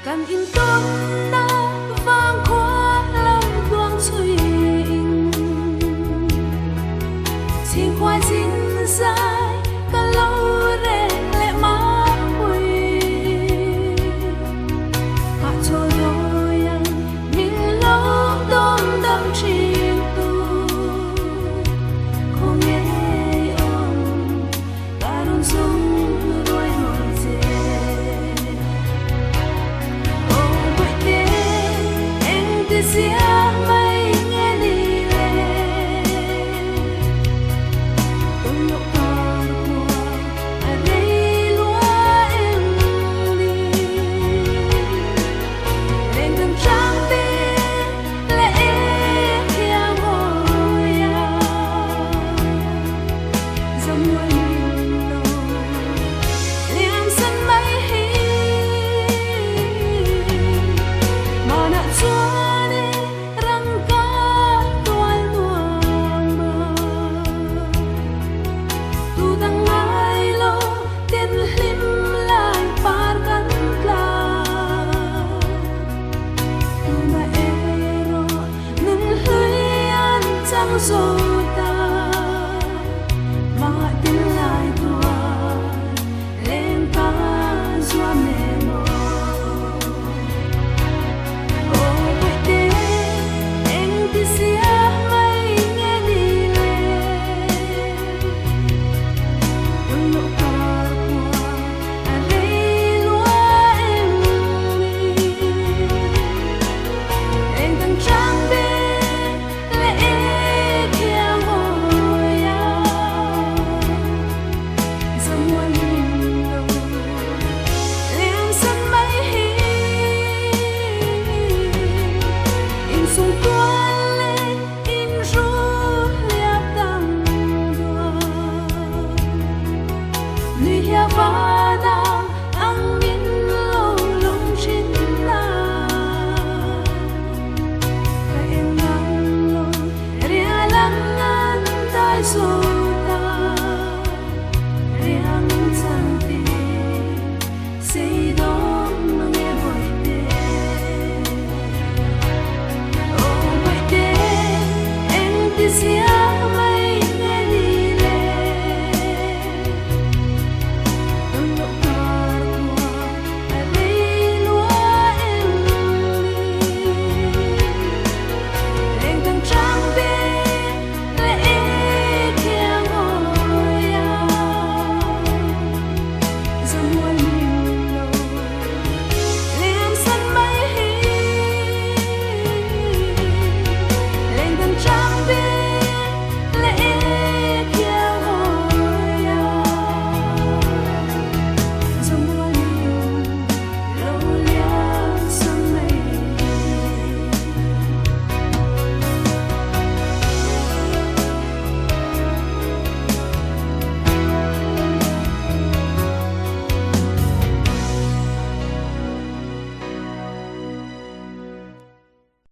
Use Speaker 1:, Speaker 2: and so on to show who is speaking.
Speaker 1: Càng in tốt na vang qua lòng quang suy xin khoai xin dài cả lâu rèn lệ má quỳ hạ cho đôi anh mình lâu đón đắm trình tu không nghe ông ta đón sông đôi hồi dễ ô bởi thế anh cứ xia mây nghe đi lên tôi nhộn thở qua ở đây lúa em đi lên từng trang bên lẽ kia ngồi dòng người mình nổi liềm sân mây mà nạn xóa đi răng cá toan luồng mơ tu tăng ai lo tiền lim lại parkan la tu ma ero nâng hơi an trăng rồi